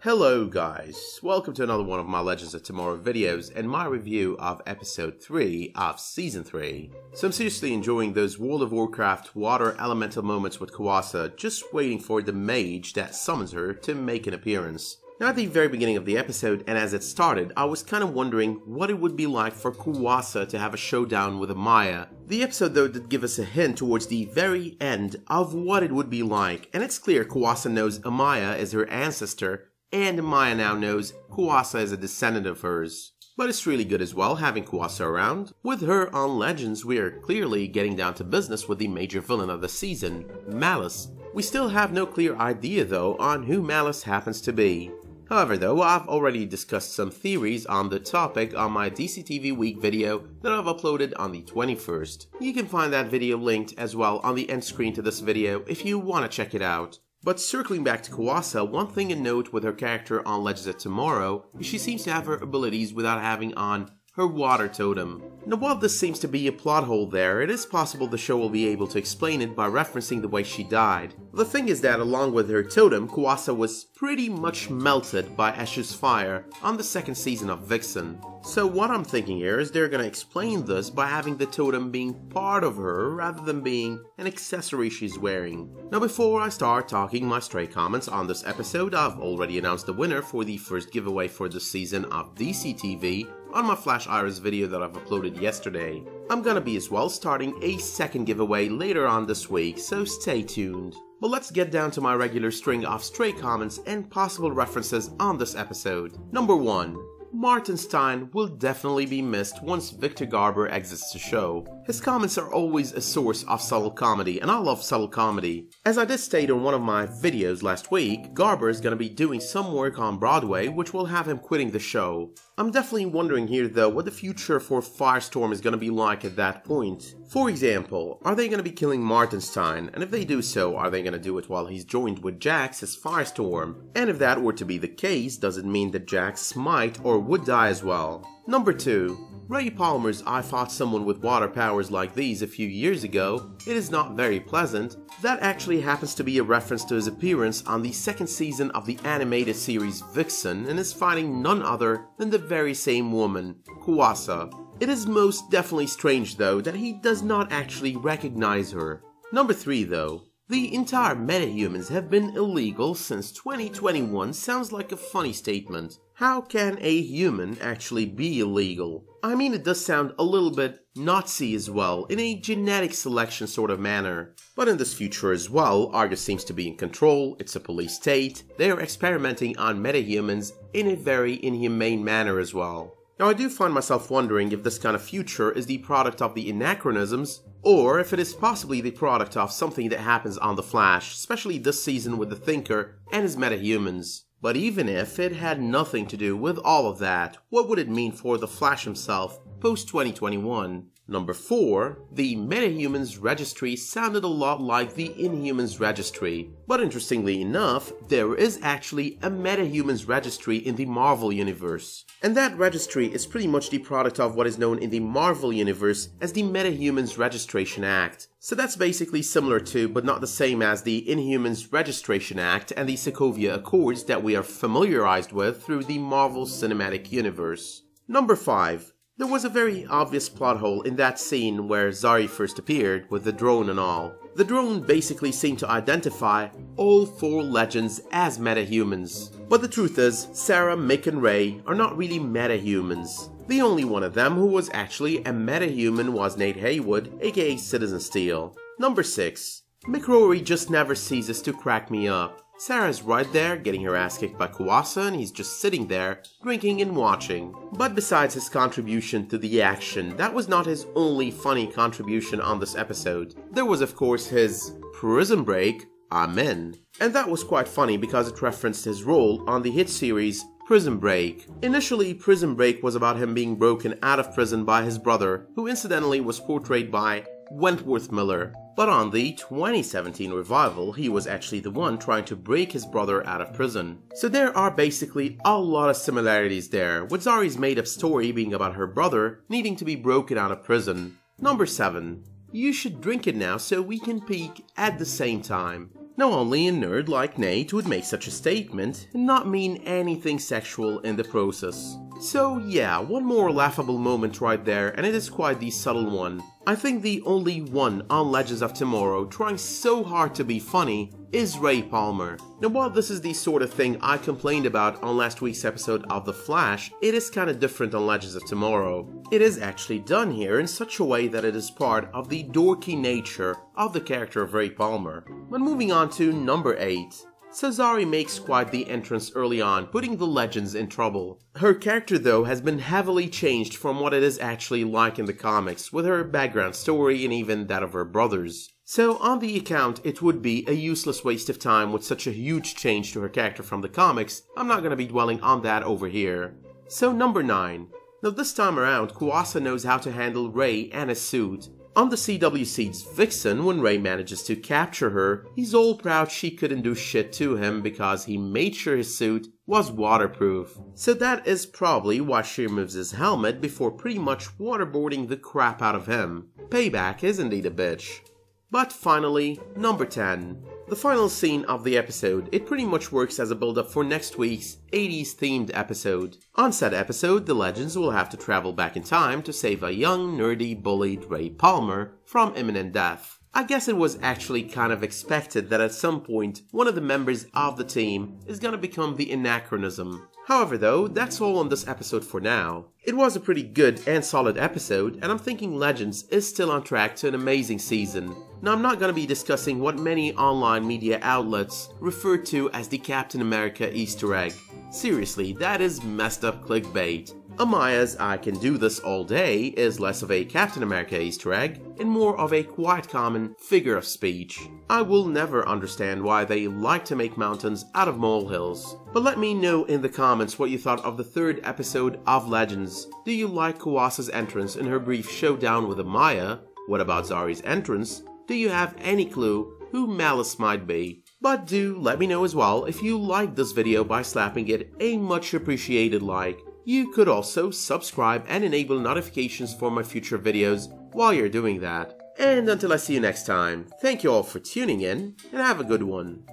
Hello guys, welcome to another one of my Legends of Tomorrow videos and my review of episode 3 of season 3. So I'm seriously enjoying those World of Warcraft water elemental moments with Kuwasa, just waiting for the mage that summons her to make an appearance. Now at the very beginning of the episode and as it started, I was kind of wondering what it would be like for Kuwasa to have a showdown with Amaya. The episode though did give us a hint towards the very end of what it would be like, and it's clear Kuwasa knows Amaya is her ancestor, and Amaya now knows Kuwasa is a descendant of hers. But it's really good as well having Kuwasa around. With her on Legends, we are clearly getting down to business with the major villain of the season, Mallus. We still have no clear idea though on who Mallus happens to be. However though, I've already discussed some theories on the topic on my DCTV Week video that I've uploaded on the 21st. You can find that video linked as well on the end screen to this video if you want to check it out. But circling back to Kuwasa, one thing to note with her character on Legends of Tomorrow is she seems to have her abilities without having on her water totem. Now while this seems to be a plot hole there, it is possible the show will be able to explain it by referencing the way she died. The thing is that along with her totem, Kuwasa was pretty much melted by Eshu's fire on the second season of Vixen. So what I'm thinking here is they're gonna explain this by having the totem being part of her rather than being an accessory she's wearing. Now before I start talking my stray comments on this episode, I've already announced the winner for the first giveaway for this season of DCTV on my Flash Iris video that I've uploaded yesterday. I'm gonna be as well starting a second giveaway later on this week, so stay tuned. But let's get down to my regular string of stray comments and possible references on this episode. Number 1. Martin Stein will definitely be missed once Victor Garber exits the show. His comments are always a source of subtle comedy, and I love subtle comedy. As I did state in one of my videos last week, Garber is going to be doing some work on Broadway, which will have him quitting the show. I'm definitely wondering here though what the future for Firestorm is going to be like at that point. For example, are they going to be killing Martin Stein, and if they do so, are they going to do it while he's joined with Jax as Firestorm? And if that were to be the case, does it mean that Jax might or would die as well? Number 2. Ray Palmer's "I fought someone with water powers like these a few years ago. It is not very pleasant." That actually happens to be a reference to his appearance on the second season of the animated series Vixen and is fighting none other than the very same woman, Kuwasa. It is most definitely strange though that he does not actually recognize her. Number 3 though. The entire metahumans have been illegal since 2021 sounds like a funny statement. How can a human actually be illegal? I mean, it does sound a little bit Nazi as well, in a genetic selection sort of manner. But in this future as well, Argus seems to be in control, it's a police state, they are experimenting on metahumans in a very inhumane manner as well. Now I do find myself wondering if this kind of future is the product of the anachronisms, or if it is possibly the product of something that happens on The Flash, especially this season with the Thinker and his metahumans. But even if it had nothing to do with all of that, what would it mean for the Flash himself post-2021? Number 4. The Metahumans Registry sounded a lot like the Inhumans Registry, but interestingly enough, there is actually a Metahumans Registry in the Marvel Universe. And that registry is pretty much the product of what is known in the Marvel Universe as the Metahumans Registration Act. So that's basically similar to, but not the same as, the Inhumans Registration Act and the Sokovia Accords that we are familiarized with through the Marvel Cinematic Universe. Number 5. There was a very obvious plot hole in that scene where Zari first appeared with the drone and all. The drone basically seemed to identify all 4 legends as metahumans. But the truth is, Sarah, Mick and Ray are not really metahumans. The only one of them who was actually a metahuman was Nate Haywood, aka Citizen Steel. Number 6. Mick Rory just never ceases to crack me up. Sarah's right there, getting her ass kicked by Kuwasa, and he's just sitting there, drinking and watching. But besides his contribution to the action, that was not his only funny contribution on this episode. There was of course his prison break, Amen. And that was quite funny because it referenced his role on the hit series Prison Break. Initially, Prison Break was about him being broken out of prison by his brother, who incidentally was portrayed by Wentworth Miller. But on the 2017 revival, he was actually the one trying to break his brother out of prison. So there are basically a lot of similarities there, with Zari's made-up story being about her brother needing to be broken out of prison. Number 7. You should drink it now so we can peek at the same time. Now only a nerd like Nate would make such a statement and not mean anything sexual in the process. So yeah, one more laughable moment right there, and it is quite the subtle one. I think the only one on Legends of Tomorrow trying so hard to be funny is Ray Palmer. Now while this is the sort of thing I complained about on last week's episode of The Flash, it is kinda different on Legends of Tomorrow. It is actually done here in such a way that it is part of the dorky nature of the character of Ray Palmer. But moving on to number 8. So Zari makes quite the entrance early on, putting the Legends in trouble. Her character though has been heavily changed from what it is actually like in the comics, with her background story and even that of her brothers. So on the account it would be a useless waste of time with such a huge change to her character from the comics, I'm not gonna be dwelling on that over here. So number 9. Now this time around, Kuwasa knows how to handle Ray and his suit. On the CW seed's Vixen, when Ray manages to capture her, he's all proud she couldn't do shit to him because he made sure his suit was waterproof. So that is probably why she removes his helmet before pretty much waterboarding the crap out of him. Payback is indeed a bitch. But finally, number 10. The final scene of the episode, it pretty much works as a build-up for next week's 80s themed episode. On said episode, the Legends will have to travel back in time to save a young, nerdy, bullied Ray Palmer from imminent death. I guess it was actually kind of expected that at some point, one of the members of the team is gonna become the anachronism. However though, that's all on this episode for now. It was a pretty good and solid episode, and I'm thinking Legends is still on track to an amazing season. Now I'm not gonna be discussing what many online media outlets refer to as the Captain America Easter egg. Seriously, that is messed up clickbait. Amaya's "I can do this all day" is less of a Captain America Easter egg and more of a quite common figure of speech. I will never understand why they like to make mountains out of molehills. But let me know in the comments what you thought of the 3rd episode of Legends. Do you like Kuwasa's entrance in her brief showdown with Amaya? What about Zari's entrance? Do you have any clue who Mallus might be? But do let me know as well if you liked this video by slapping it a much appreciated like. You could also subscribe and enable notifications for my future videos while you're doing that. And until I see you next time, thank you all for tuning in and have a good one.